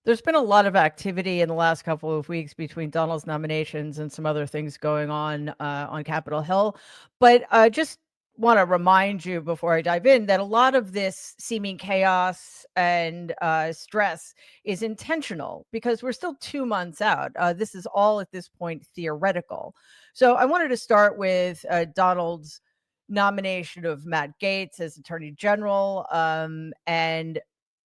There's been a lot of activity in the last couple of weeks between Donald's nominations and some other things going on Capitol Hill. But just want to remind you before I dive in that a lot of this seeming chaos and stress is intentional because we're still 2 months out. This is all at this point theoretical. So I wanted to start with Donald's nomination of Matt Gaetz as Attorney General, and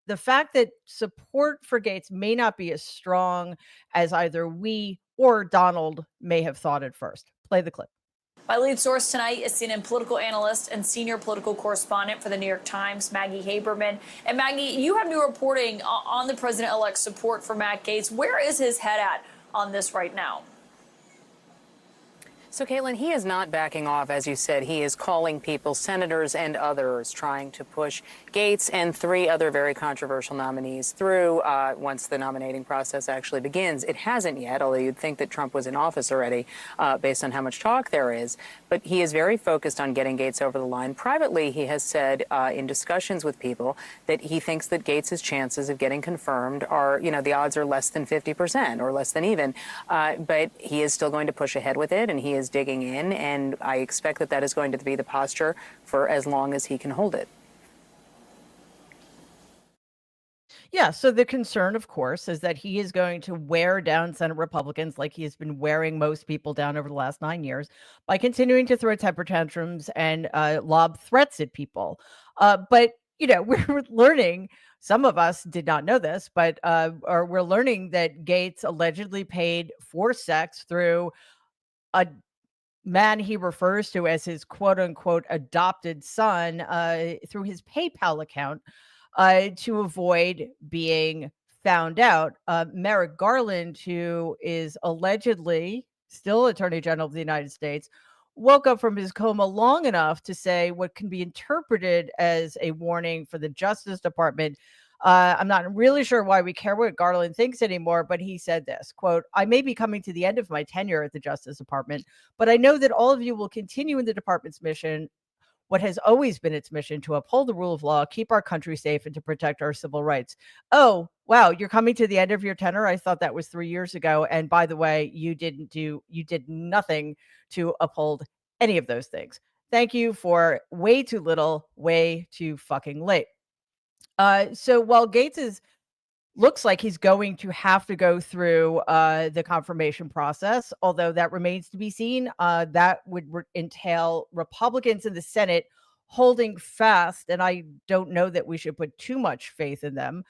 the fact that support for Gates may not be as strong as either we or Donald may have thought at first. Play the clip. My lead source tonight is CNN political analyst and senior political correspondent for the New York Times, Maggie Haberman. And Maggie, you have new reporting on the president-elect's support for Matt Gaetz. Where is his head at on this right now? So, Caitlin, he is not backing off. As you said, he is calling people, senators and others, trying to push Gaetz and 3 other very controversial nominees through once the nominating process actually begins. It hasn't yet, although you'd think that Trump was in office already based on how much talk there is. But he is very focused on getting Gaetz over the line. Privately, he has said in discussions with people that he thinks that Gaetz's chances of getting confirmed are, the odds are less than 50% or less than even. But he is still going to push ahead with it, and he is digging in, and I expect that is going to be the posture for as long as he can hold it. Yeah, so the concern, of course, is that he is going to wear down Senate Republicans like he has been wearing most people down over the last 9 years by continuing to throw temper tantrums and lob threats at people. But, we're learning, some of us did not know this, but or we're learning that Gaetz allegedly paid for sex through a man he refers to as his quote unquote adopted son through his PayPal account to avoid being found out. Merrick Garland, who is allegedly still Attorney General of the United States, woke up from his coma long enough to say what can be interpreted as a warning for the Justice Department. I'm not really sure why we care what Garland thinks anymore, but he said this, quote, "I may be coming to the end of my tenure at the Justice Department, but I know that all of you will continue in the department's mission, what has always been its mission, to uphold the rule of law, keep our country safe, and to protect our civil rights." Oh, wow, you're coming to the end of your tenure? I thought that was 3 years ago. And by the way, you did nothing to uphold any of those things. Thank you for way too little, way too fucking late. So while Gaetz looks like he's going to have to go through the confirmation process, although that remains to be seen. That would entail Republicans in the Senate holding fast, and I don't know that we should put too much faith in them.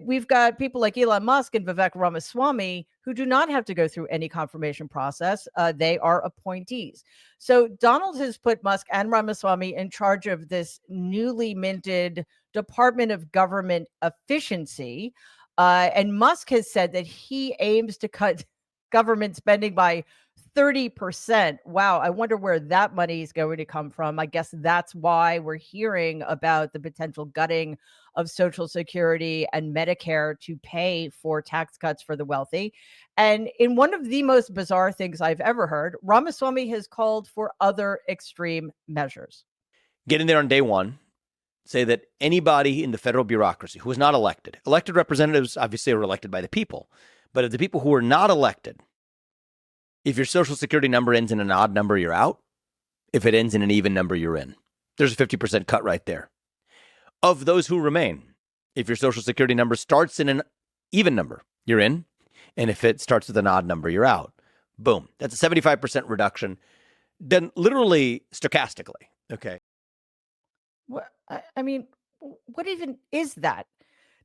We've got people like Elon Musk and Vivek Ramaswamy who do not have to go through any confirmation process. They are appointees. So Donald has put Musk and Ramaswamy in charge of this newly minted Department of Government Efficiency. And Musk has said that he aims to cut government spending by 30%. Wow. I wonder where that money is going to come from. I guess that's why we're hearing about the potential gutting of Social Security and Medicare to pay for tax cuts for the wealthy. And in one of the most bizarre things I've ever heard, Ramaswamy has called for other extreme measures. Get in there on day one. Say that anybody in the federal bureaucracy who is not elected representatives obviously are elected by the people, but of the people who are not elected, if your Social Security number ends in an odd number, you're out. If it ends in an even number, you're in. There's a 50% cut right there. Of those who remain, if your Social Security number starts in an even number, you're in. And if it starts with an odd number, you're out. Boom. That's a 75% reduction, done literally stochastically. Okay. What I mean, what even is that?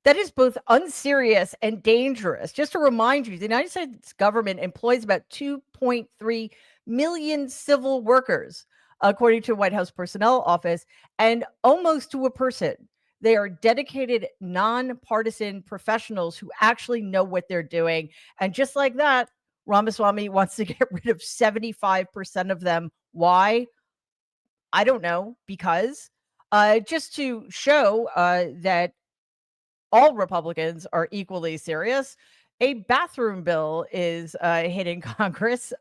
That is both unserious and dangerous. Just to remind you, the United States government employs about 2.3 million civil workers, according to White House Personnel Office, and almost to a person. They are dedicated, nonpartisan professionals who actually know what they're doing. And just like that, Ramaswamy wants to get rid of 75% of them. Why? I don't know. Because just to show that all Republicans are equally serious, a bathroom bill is hitting Congress.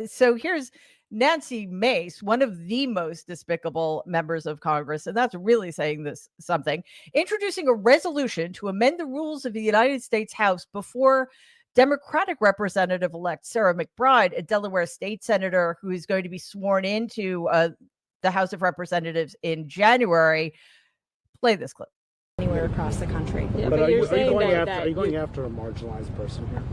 So here's Nancy Mace, one of the most despicable members of Congress, and that's really saying this something, introducing a resolution to amend the rules of the United States House before Democratic Representative-elect Sarah McBride, a Delaware state senator who is going to be sworn into the House of Representatives in January. Play this clip. Anywhere across the country. Yeah, but are you going after a marginalized person here?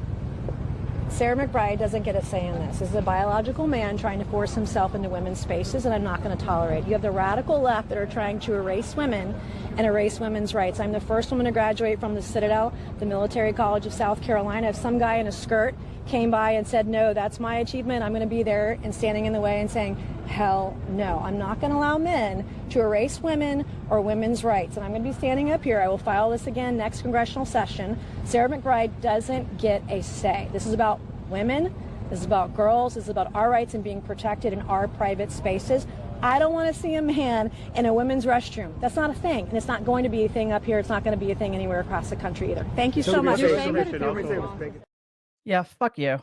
Sarah McBride doesn't get a say in this. This is a biological man trying to force himself into women's spaces, and I'm not going to tolerate it. You have the radical left that are trying to erase women and erase women's rights. I'm the first woman to graduate from the Citadel, the Military College of South Carolina. If some guy in a skirt came by and said, no, that's my achievement, I'm going to be there and standing in the way and saying, hell no. I'm not going to allow men to erase women or women's rights. And I'm going to be standing up here. I will file this again next congressional session. Sarah McBride doesn't get a say. This is about women. This is about girls. This is about our rights and being protected in our private spaces. I don't want to see a man in a women's restroom. That's not a thing. And it's not going to be a thing up here. It's not going to be a thing anywhere across the country either. Thank you so much. Yeah, fuck you.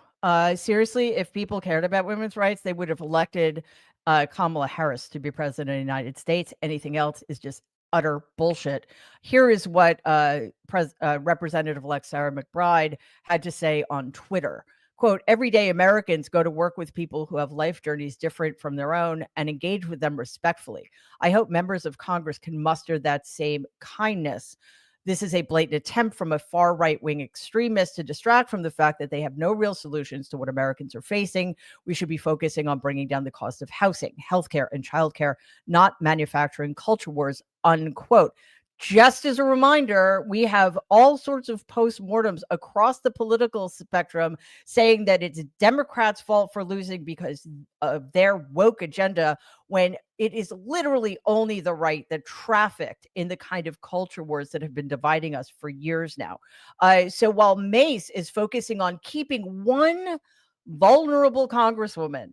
Seriously, if people cared about women's rights, they would have elected Kamala Harris to be president of the United States. Anything else is just utter bullshit. Here is what Representative-elect Sarah McBride had to say on Twitter. Quote, everyday Americans go to work with people who have life journeys different from their own and engage with them respectfully. I hope members of Congress can muster that same kindness. This is a blatant attempt from a far right-wing extremist to distract from the fact that they have no real solutions to what Americans are facing. We should be focusing on bringing down the cost of housing, healthcare, and childcare, not manufacturing culture wars, unquote. Just as a reminder, we have all sorts of postmortems across the political spectrum saying that it's Democrats' fault for losing because of their woke agenda, when it is literally only the right that trafficked in the kind of culture wars that have been dividing us for years now. So while Mace is focusing on keeping one vulnerable congresswoman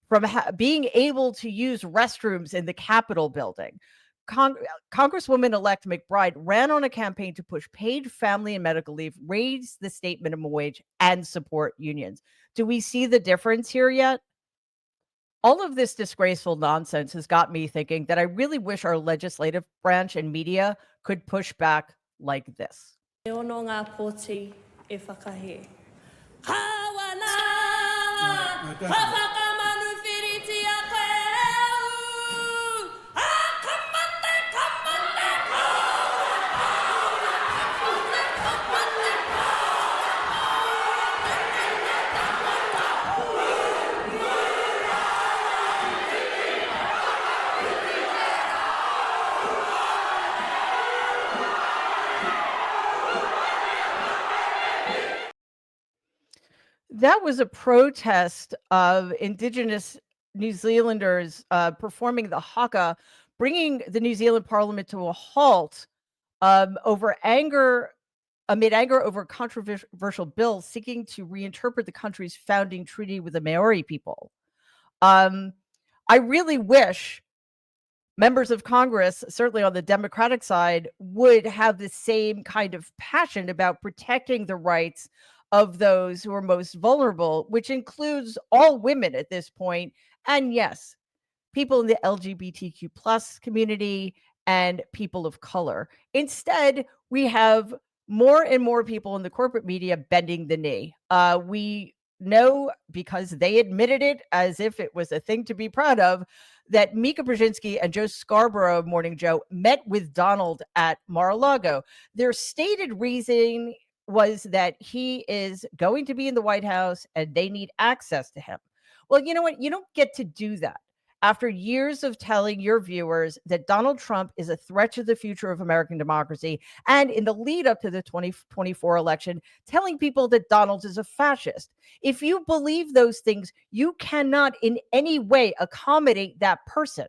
from being able to use restrooms in the Capitol building, Congresswoman-elect McBride ran on a campaign to push paid family and medical leave, raise the state minimum wage, and support unions. Do we see the difference here yet? All of this disgraceful nonsense has got me thinking that I really wish our legislative branch and media could push back like this. That was a protest of Indigenous New Zealanders performing the haka, bringing the New Zealand Parliament to a halt amid anger over a controversial bill seeking to reinterpret the country's founding treaty with the Maori people. I really wish members of Congress, certainly on the Democratic side, would have the same kind of passion about protecting the rights of those who are most vulnerable, which includes all women at this point. And yes, people in the LGBTQ plus community and people of color. Instead, we have more and more people in the corporate media bending the knee. We know, because they admitted it as if it was a thing to be proud of, that Mika Brzezinski and Joe Scarborough of Morning Joe met with Donald at Mar-a-Lago. Their stated reason was that he is going to be in the White House and they need access to him. Well, you know what? You don't get to do that after years of telling your viewers that Donald Trump is a threat to the future of American democracy, and in the lead up to the 2024 election, telling people that Donald is a fascist. If you believe those things, you cannot in any way accommodate that person.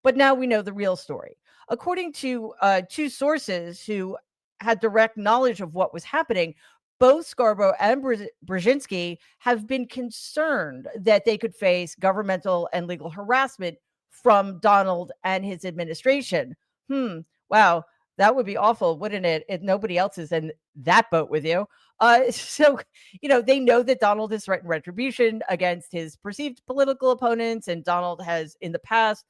But now we know the real story. According to two sources who had direct knowledge of what was happening, both Scarborough and Brzezinski have been concerned that they could face governmental and legal harassment from Donald and his administration. Wow. That would be awful, wouldn't it? If nobody else is in that boat with you. So, they know that Donald has threatened retribution against his perceived political opponents, and Donald has in the past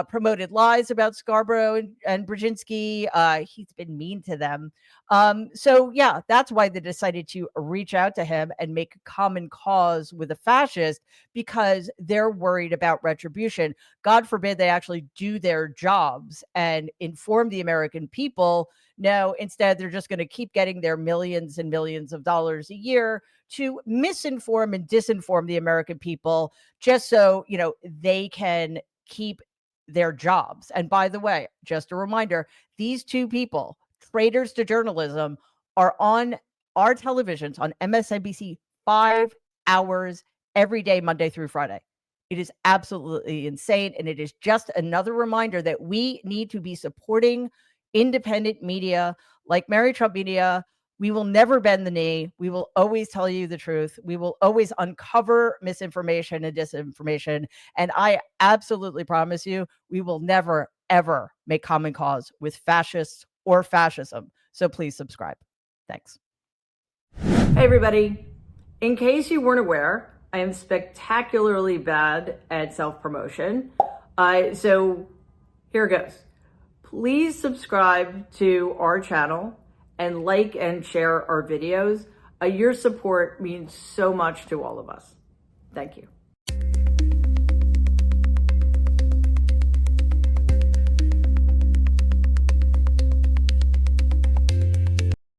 promoted lies about Scarborough and Brzezinski. He's been mean to them. So, yeah, that's why they decided to reach out to him and make common cause with a fascist, because they're worried about retribution. God forbid they actually do their jobs and inform the American people. No, instead, they're just going to keep getting their millions and millions of dollars a year to misinform and disinform the American people, just so, they can keep their jobs. And by the way, just a reminder, these two people, traitors to journalism, are on our televisions on MSNBC 5 hours every day, Monday through Friday. It is absolutely insane. And it is just another reminder that we need to be supporting independent media like Mary Trump Media. We will never bend the knee. We will always tell you the truth. We will always uncover misinformation and disinformation. And I absolutely promise you, we will never, ever make common cause with fascists or fascism. So please subscribe. Thanks. Hey, everybody. In case you weren't aware, I am spectacularly bad at self-promotion. So here goes. Please subscribe to our channel and like and share our videos. Your support means so much to all of us. Thank you.